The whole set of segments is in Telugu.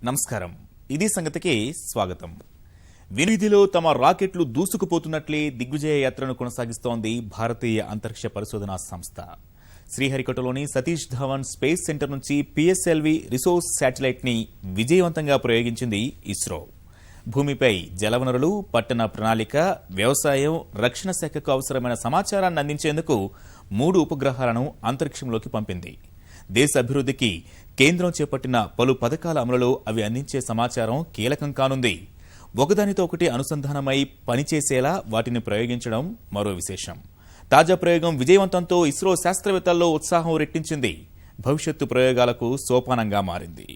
నమస్కారం. ఇది సంగతికి స్వాగతం. వినిధిలో తమ రాకెట్లు దూసుకుపోతున్నట్లే దిగ్విజయ యాత్రను కొనసాగిస్తోంది భారతీయ అంతరిక్ష పరిశోధనా సంస్థ. శ్రీహరికోటలోని సతీష్ ధావన్ స్పేస్ సెంటర్ నుంచి పిఎస్ఎల్వి రిసోర్స్ శాటిలైట్ ని విజయవంతంగా ప్రయోగించింది ఇస్రో. భూమిపై జలవనరులు, పట్టణ ప్రణాళిక, వ్యవసాయం, రక్షణ శాఖకు అవసరమైన సమాచారాన్ని అందించేందుకు 3 ఉపగ్రహాలను అంతరిక్షంలోకి పంపింది. దేశ అభివృద్ధికి కేంద్రం చేపట్టిన పలు పథకాల అమలులో అవి అందించే సమాచారం కీలకం కానుంది. ఒకదానితో ఒకటి అనుసంధానమై పనిచేసేలా వాటిని ప్రయోగించడం మరో విశేషం. తాజా ప్రయోగం విజయవంతంతో ఇస్రో శాస్త్రవేత్తల్లో ఉత్సాహం రెట్టించింది. భవిష్యత్తు ప్రయోగాలకు సోపానంగా మారింది.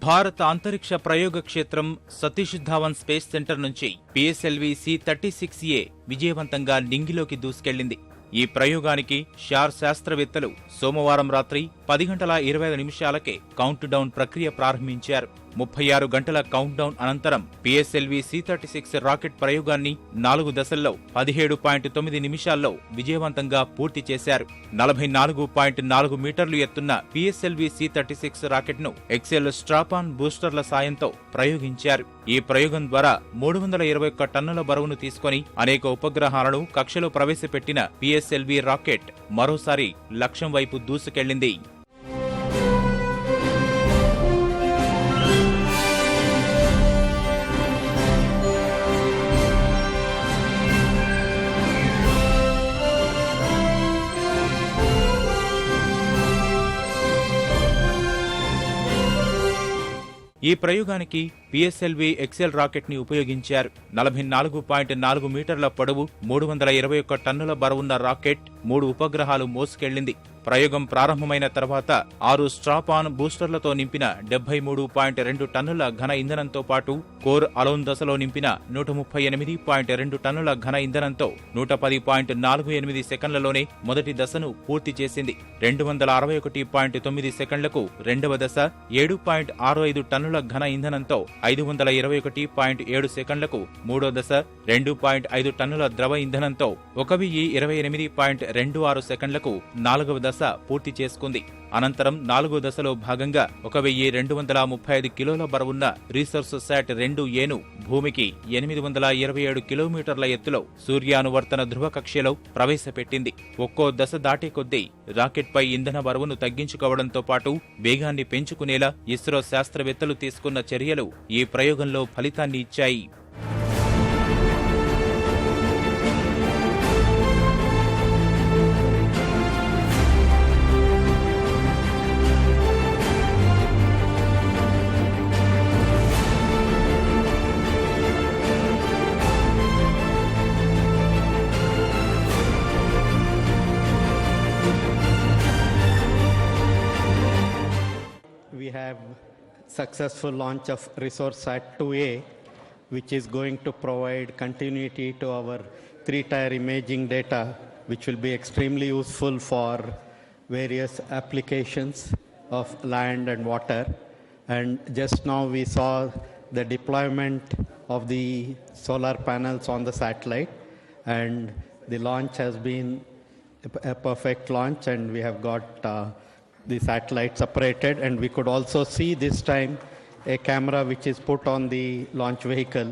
భారత అంతరిక్ష ప్రయోగ క్షేత్రం సతీష్ ధావన్ స్పేస్ సెంటర్ నుంచి పిఎస్ఎల్వి C-36A విజయవంతంగా నింగిలోకి దూసుకెళ్లింది. ఈ ప్రయోగానికి శాస్త్రవేత్తలు సోమవారం రాత్రి 10:25 కౌంట్ డౌన్ ప్రక్రియ ప్రారంభించారు. 36 గంటల కౌంట్ డౌన్ అనంతరం పిఎస్ఎల్వి C-36 రాకెట్ ప్రయోగాన్ని 4 దశల్లో 17.9 నిమిషాల్లో విజయవంతంగా పూర్తి చేశారు. 44.4 మీటర్లు ఎత్తున్న పిఎస్ఎల్వి C-36 రాకెట్ ను ఎక్సెల్ స్ట్రాపాన్ బూస్టర్ల సాయంతో ప్రయోగించారు. ఈ ప్రయోగం ద్వారా 321 టన్నుల బరువును తీసుకుని అనేక ఉపగ్రహాలను కక్షలో ప్రవేశపెట్టిన పిఎస్ఎల్వి రాకెట్ మరోసారి లక్ష్యం వైపు దూసుకెళ్లింది. ఈ ప్రయోగానికి పిఎస్ఎల్వి ఎక్సెల్ రాకెట్ ని ఉపయోగించారు. 44.4 మీటర్ల పొడవు, 321 టన్నుల బరువున్న రాకెట్ 3 ఉపగ్రహాలు మోసుకెళ్లింది. ప్రయోగం ప్రారంభమైన తర్వాత 6 స్ట్రాపాన్ బూస్టర్లతో నింపిన 73.2 టన్నుల ఘన ఇంధనంతో పాటు కోర్ అలోన్ దశలో నింపిన 138.2 టన్నుల ఘన ఇంధనంతో 110.48 సెకండ్లలోనే మొదటి దశను పూర్తి చేసింది. 261.9 సెకండ్లకు రెండవ దశ, 7.65 టన్నుల ఘన ఇంధనంతో 521.7 సెకండ్లకు మూడో దశ, 2.5 టన్నుల ద్రవ ఇంధనంతో 1028.26 సెకండ్లకు నాలుగవ దశ పూర్తి చేసుకుంది. అనంతరం 4వ దశలో భాగంగా 1235 కిలోల బరువున్న రీసోర్స్ శాట్ 2Aను భూమికి 827 కిలోమీటర్ల ఎత్తులో సూర్యానువర్తన ధ్రువ కక్షలో ప్రవేశపెట్టింది. ఒక్కో దశ దాటే కొద్దీ రాకెట్పై ఇంధన బరువును తగ్గించుకోవడంతో పాటు వేగాన్ని పెంచుకునేలా ఇస్రో శాస్త్రవేత్తలు తీసుకున్న చర్యలు ఈ ప్రయోగంలో ఫలితాన్ని ఇచ్చాయి. We have successful launch of ResourceSat 2A, which is going to provide continuity to our 3-tier imaging data, which will be extremely useful for various applications of land and water. And just now we saw the deployment of the solar panels on the satellite, and the launch has been a perfect launch, and we have got the satellite separated, and we could also see this time a camera which is put on the launch vehicle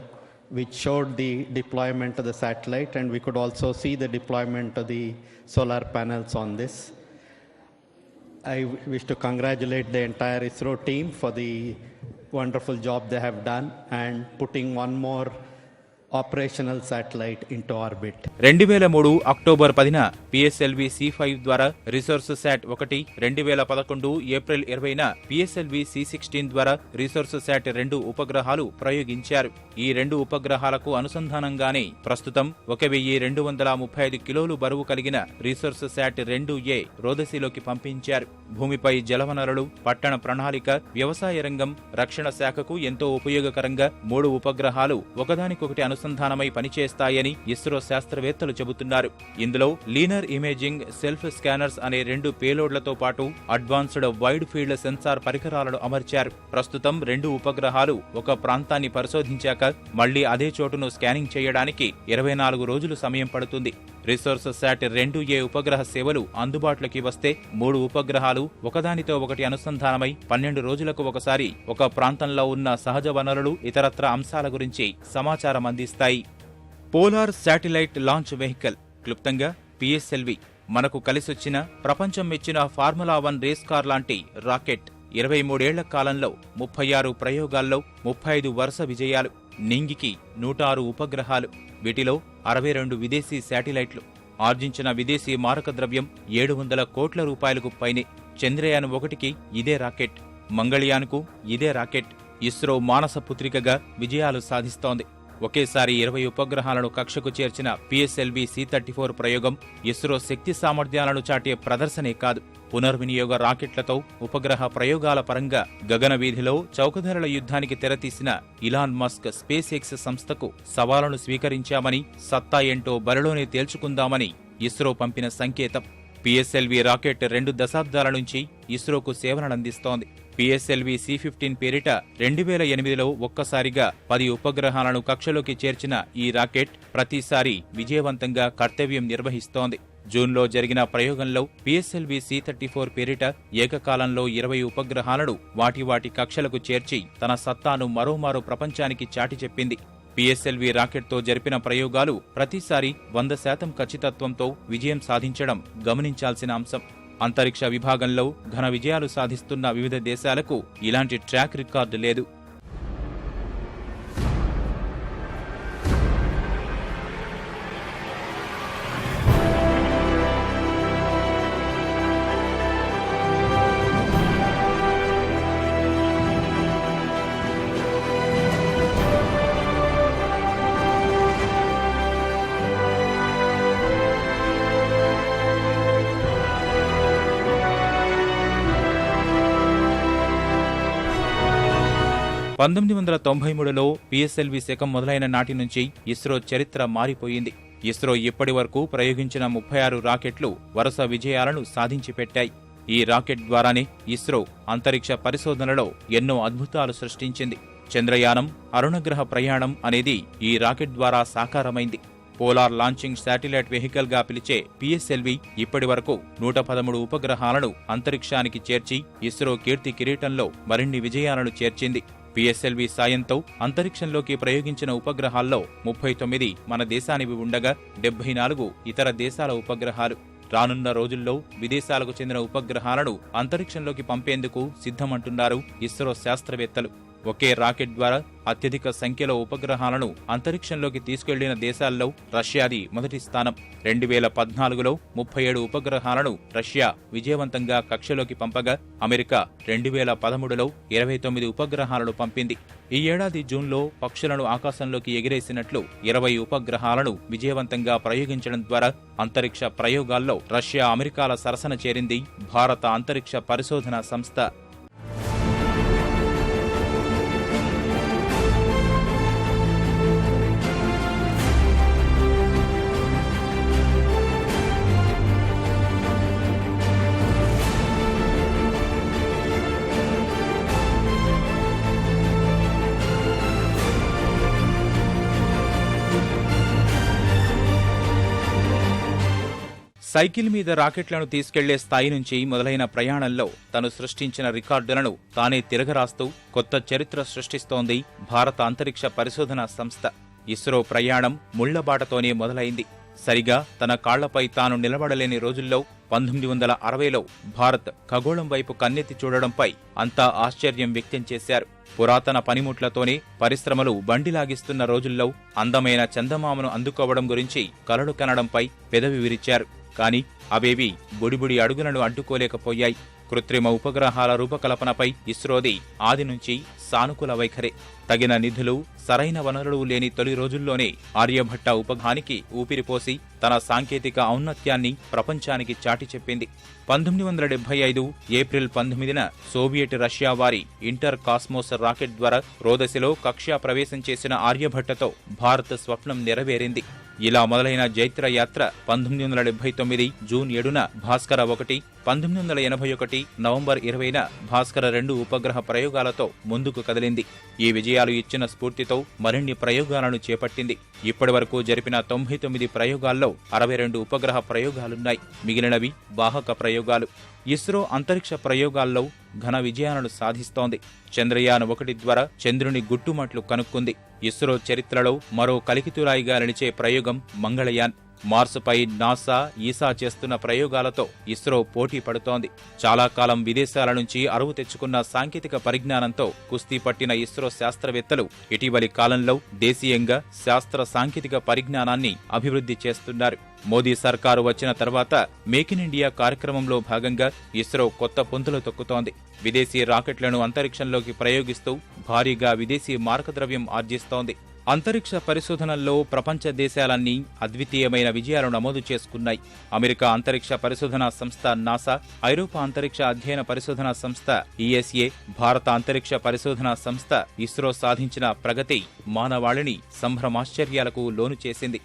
which showed the deployment of the satellite, and we could also see the deployment of the solar panels on this. I wish to congratulate the entire ISRO team for the wonderful job they have done, and putting one more operational satellite into orbit. 2003 October 10న PSLV C5 ద్వారా రిసోర్స్ శాట్ 1, 2011 ఏప్రిల్ 20న PSLV C16 ద్వారా రిసోర్స్ శాట్ 2 ఉపగ్రహాలు ప్రయోగించారు. ఈ 2 ఉపగ్రహాలకు అనుసంధానంగానే ప్రస్తుతం 1235 కిలోలు బరువు కలిగిన రిసోర్స్ శాట్ 2A రోదసీలోకి పంపించారు. భూమిపై జలవనరులు, పట్టణ ప్రణాళిక, వ్యవసాయ రంగం, రక్షణ శాఖకు ఎంతో ఉపయోగకరంగా 3 ఉపగ్రహాలు ఒకదానికొకటి అనుసంధానమై పనిచేస్తాయని ఇస్రో శాస్త్రవేత్తలు చెబుతున్నారు. ఇందులో లీనర్ ఇమేజింగ్, సెల్ఫ్ స్కానర్స్ అనే 2 పేలోడ్లతో పాటు అడ్వాన్స్డ్ వైడ్ ఫీల్డ్ సెన్సార్ పరికరాలను అమర్చారు. ప్రస్తుతం 2 ఉపగ్రహాలు ఒక ప్రాంతాన్ని పరిశోధించాక మళ్లీ అదే చోటును స్కానింగ్ చేయడానికి 24 రోజులు సమయం పడుతుంది. రిసోర్స్ శాట్ 2A ఉపగ్రహ సేవలు అందుబాటులోకి వస్తే 3 ఉపగ్రహాలు ఒకదానితో ఒకటి అనుసంధానమై 12 రోజులకు ఒకసారి ఒక ప్రాంతంలో ఉన్న సహజ వనరులు, ఇతరత్ర అంశాల గురించి సమాచారం అందిస్తాయి. పోలార్ శాటిలైట్ లాంచ్ వెహికల్, క్లుప్తంగా PSLV, మనకు కలిసొచ్చిన, ప్రపంచం మెచ్చిన ఫార్ములా 1 రేస్ కార్ లాంటి రాకెట్. 23 ఏళ్ల కాలంలో 36 ప్రయోగాల్లో 35 వరుస విజయాలు, నింగికి 106 ఉపగ్రహాలు, వీటిలో 62 విదేశీ శాటిలైట్లు, ఆర్జించిన విదేశీ మారక ద్రవ్యం 700 కోట్ల రూపాయలకు పైనే. చంద్రయాన్ 1కి ఇదే రాకెట్, మంగళయాన్కు ఇదే రాకెట్. ఇస్రో మానస పుత్రికగా విజయాలు సాధిస్తోంది. ఒకేసారి 20 ఉపగ్రహాలను కక్షకు చేర్చిన PSLV C34 ప్రయోగం ఇస్రో శక్తి సామర్థ్యాలను చాటే ప్రదర్శనే కాదు, పునర్వినియోగ రాకెట్లతో ఉపగ్రహ ప్రయోగాల పరంగా గగన వీధిలో చౌకధరల యుద్ధానికి తెరతీసిన ఇలాన్ మస్క్ స్పేస్ ఎక్స్ సంస్థకు సవాలును స్వీకరించామని, సత్తా ఏంటో బరిలోనే తేల్చుకుందామని ఇస్రో పంపిన సంకేతం. PSLV రాకెట్ 2 దశాబ్దాల నుంచి ఇస్రోకు సేవలనందిస్తోంది. PSLV C15 పేరిట 2008లో ఒక్కసారిగా 10 ఉపగ్రహాలను కక్షలోకి చేర్చిన ఈ రాకెట్ ప్రతిసారి విజయవంతంగా కర్తవ్యం నిర్వహిస్తోంది. జూన్లో జరిగిన ప్రయోగంలో PSLV C34 పేరిట ఏకకాలంలో 20 ఉపగ్రహాలను వాటి కక్షలకు చేర్చి తన సత్తాను మరోమారు ప్రపంచానికి చాటి చెప్పింది. PSLV రాకెట్తో జరిపిన ప్రయోగాలు ప్రతిసారి 100% ఖచ్చితత్వంతో విజయం సాధించడం గమనించాల్సిన అంశం. అంతరిక్ష విభాగంలో ఘన విజయాలు సాధిస్తున్న వివిధ దేశాలకు ఇలాంటి ట్రాక్ రికార్డు లేదు. పంతొమ్మిది 1993లో PSLV శకం మొదలైన నాటి నుంచి ఇస్రో చరిత్ర మారిపోయింది. ఇస్రో ఇప్పటి వరకు ప్రయోగించిన 36 రాకెట్లు వరుస విజయాలను సాధించి పెట్టాయి. ఈ రాకెట్ ద్వారానే ఇస్రో అంతరిక్ష పరిశోధనలో ఎన్నో అద్భుతాలు సృష్టించింది. చంద్రయానం, అరుణగ్రహ ప్రయాణం అనేది ఈ రాకెట్ ద్వారా సాకారమైంది. పోలార్ లాంచింగ్ శాటిలైట్ వెహికల్ గా పిలిచే PSLV ఇప్పటి వరకు 113 ఉపగ్రహాలను అంతరిక్షానికి చేర్చి ఇస్రో కీర్తి కిరీటంలో మరిన్ని విజయాలను చేర్చింది. PSLV సాయంతో అంతరిక్షంలోకి ప్రయోగించిన ఉపగ్రహాల్లో 39 మన దేశానివి ఉండగా 74 ఇతర దేశాల ఉపగ్రహాలు. రానున్న రోజుల్లో విదేశాలకు చెందిన ఉపగ్రహాలను అంతరిక్షంలోకి పంపేందుకు సిద్ధమంటున్నారు ఇస్రో శాస్త్రవేత్తలు. ఒకే రాకెట్ ద్వారా అత్యధిక సంఖ్యలో ఉపగ్రహాలను అంతరిక్షంలోకి తీసుకెళ్లిన దేశాల్లో రష్యాది మొదటి స్థానం. 2014లో 37 ఉపగ్రహాలను రష్యా విజయవంతంగా కక్షలోకి పంపగా అమెరికా 2013లో 29 ఉపగ్రహాలను పంపింది. ఈ ఏడాది జూన్లో పక్షులను ఆకాశంలోకి ఎగిరేసినట్లు 20 ఉపగ్రహాలను విజయవంతంగా ప్రయోగించడం ద్వారా అంతరిక్ష ప్రయోగాల్లో రష్యా, అమెరికాల సరసన చేరింది భారత అంతరిక్ష పరిశోధనా సంస్థ. సైకిల్ మీద రాకెట్లను తీసుకెళ్లే స్థాయి నుంచి మొదలైన ప్రయాణంలో తను సృష్టించిన రికార్డులను తానే తిరగరాస్తూ కొత్త చరిత్ర సృష్టిస్తోంది భారత అంతరిక్ష పరిశోధనా సంస్థ. ఇస్రో ప్రయాణం ముళ్లబాటతోనే మొదలైంది. సరిగా తన కాళ్లపై తాను నిలబడలేని రోజుల్లో 1960లో భారత్ ఖగోళం వైపు కన్నెత్తి చూడడంపై అంతా ఆశ్చర్యం వ్యక్తం చేశారు. పురాతన పనిముట్లతోనే పరిశ్రమలు బండిలాగిస్తున్న రోజుల్లో అందమైన చందమామను అందుకోవడం గురించి కలలు కనడంపై పెదవి విరిచారు. కానీ అవేవి బుడిబుడి అడుగులను అడ్డుకోలేకపోయాయి. కృత్రిమ ఉపగ్రహాల రూపకల్పనపై ఇస్రోది ఆది నుంచి సానుకూల వైఖరే. తగిన నిధులు, సరైన వనరులు లేని తొలి రోజుల్లోనే ఆర్యభట్ట ఉపగ్రహానికి ఊపిరిపోసి తన సాంకేతిక ఔన్నత్యాన్ని ప్రపంచానికి చాటి చెప్పింది. 1975 ఏప్రిల్ 19న సోవియట్ రష్యా వారి ఇంటర్ కాస్మోస్ రాకెట్ ద్వారా రోదసిలో కక్ష్యా ప్రవేశం చేసిన ఆర్యభట్టతో భారత్ స్వప్నం నెరవేరింది. ఇలా మొదలైన జైత్ర యాత్ర 1979 జూన్ 7న భాస్కర 1, 1981 నవంబర్ 20న భాస్కర 2 ఉపగ్రహ ప్రయోగాలతో ముందుకు కదిలింది. ఈ విజయాలు ఇచ్చిన స్ఫూర్తితో మరిన్ని ప్రయోగాలను చేపట్టింది. ఇప్పటి వరకు జరిపిన 99 ప్రయోగాల్లో 62 ఉపగ్రహ ప్రయోగాలున్నాయి. మిగిలినవి వాహక ప్రయోగాలు. ఇస్రో అంతరిక్ష ప్రయోగాల్లో ఘన విజయాలను సాధిస్తోంది. చంద్రయాన్ 1 ద్వారా చంద్రుని గుట్టుమట్లు కనుక్కుంది. ఇస్రో చరిత్రలో మరో కలికితురాయిగా నిలిచే ప్రయోగం మంగళయాన్. మార్సుపై నాసా, ఈసా చేస్తున్న ప్రయోగాలతో ఇస్రో పోటీ పడుతోంది. చాలా కాలం విదేశాల నుంచి అరువు తెచ్చుకున్న సాంకేతిక పరిజ్ఞానంతో కుస్తీ పట్టిన ఇస్రో శాస్త్రవేత్తలు ఇటీవలి కాలంలో దేశీయంగా శాస్త్ర సాంకేతిక పరిజ్ఞానాన్ని అభివృద్ధి చేస్తున్నారు. మోదీ సర్కారు వచ్చిన తర్వాత మేక్ ఇన్ ఇండియా కార్యక్రమంలో భాగంగా ఇస్రో కొత్త పుంతలు తొక్కుతోంది. విదేశీ రాకెట్లను అంతరిక్షంలోకి ప్రయోగిస్తూ భారీగా విదేశీ మారకద్రవ్యం ఆర్జిస్తోంది. అంతరిక్ష పరిశోధనల్లో ప్రపంచ దేశాలన్నీ అద్వితీయమైన విజయాలు నమోదు చేసుకున్నాయి. అమెరికా అంతరిక్ష పరిశోధనా సంస్థ నాసా, ఐరోపా అంతరిక్ష అధ్యయన పరిశోధనా సంస్థ ఈఎస్ఏ, భారత అంతరిక్ష పరిశోధనా సంస్థ ఇస్రో సాధించిన ప్రగతి మానవాళిని సంభ్రమాశ్చర్యాలకు లోను చేసింది.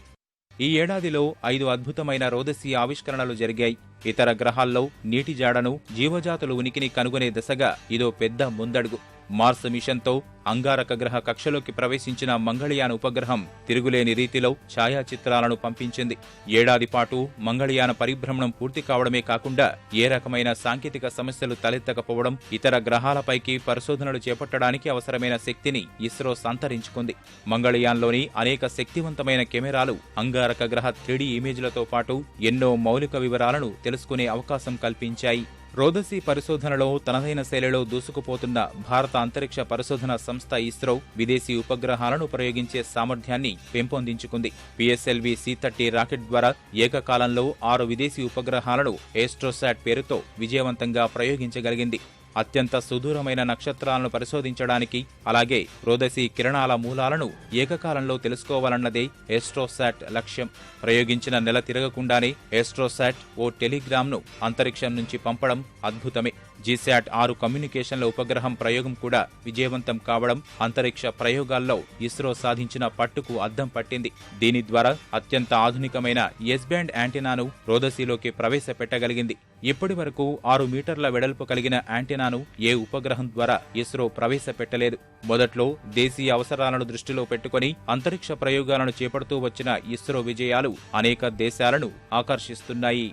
ఈ ఏడాదిలో 5 అద్భుతమైన రోదసీ ఆవిష్కరణలు జరిగాయి. ఇతర గ్రహాల్లో నీటి జాడను, జీవజాతుల ఉనికిని కనుగొనే దిశగా ఇదో పెద్ద ముందడుగు. మార్స్ మిషన్తో అంగారక గ్రహ కక్షలోకి ప్రవేశించిన మంగళయాన్ ఉపగ్రహం తిరుగులేని రీతిలో ఛాయాచిత్రాలను పంపించింది. ఏడాది పాటు మంగళయాన పరిభ్రమణం పూర్తి కావడమే కాకుండా ఏ రకమైన సాంకేతిక సమస్యలు తలెత్తకపోవడం, ఇతర గ్రహాలపైకి పరిశోధనలు చేపట్టడానికి అవసరమైన శక్తిని ఇస్రో సంతరించుకుంది. మంగళయాన్లోని అనేక శక్తివంతమైన కెమెరాలు అంగారక గ్రహ 3D ఇమేజ్లతో పాటు ఎన్నో మౌలిక వివరాలను తెలుసుకునే అవకాశం కల్పించాయి. రోదసీ పరిశోధనలో తనదైన శైలిలో దూసుకుపోతున్న భారత అంతరిక్ష పరిశోధన సంస్థ ఇస్రో విదేశీ ఉపగ్రహాలను ప్రయోగించే సామర్థ్యాన్ని పెంపొందించుకుంది. PSLV C-30 రాకెట్ ద్వారా ఏకకాలంలో 6 విదేశీ ఉపగ్రహాలను ఏస్ట్రోసాట్ పేరుతో విజయవంతంగా ప్రయోగించగలిగింది. అత్యంత సుదూరమైన నక్షత్రాలను పరిశోధించడానికి, అలాగే రోదసీ కిరణాల మూలాలను ఏకకాలంలో తెలుసుకోవాలన్నదే ఏస్ట్రోసాట్ లక్ష్యం. ప్రయోగించిన నెల తిరగకుండానే ఏస్ట్రోసాట్ ఓ టెలిగ్రామ్ను అంతరిక్షం నుంచి పంపడం అద్భుతమే. జీశాట్ 6 కమ్యూనికేషన్ల ఉపగ్రహం ప్రయోగం కూడా విజయవంతం కావడం అంతరిక్ష ప్రయోగాల్లో ఇస్రో సాధించిన పట్టుకు అద్దం పట్టింది. దీని ద్వారా అత్యంత ఆధునికమైన ఎస్-బ్యాండ్ యాంటెనాను రోదసీలోకి ప్రవేశపెట్టగలిగింది. ఇప్పటి వరకు 6 మీటర్ల వెడల్పు కలిగిన యాంటెనాను ఏ ఉపగ్రహం ద్వారా ఇస్రో ప్రవేశపెట్టలేదు. మొదట్లో దేశీయ అవసరాలను దృష్టిలో పెట్టుకుని అంతరిక్ష ప్రయోగాలను చేపడుతూ వచ్చిన ఇస్రో విజయాలు అనేక దేశాలను ఆకర్షిస్తున్నాయి.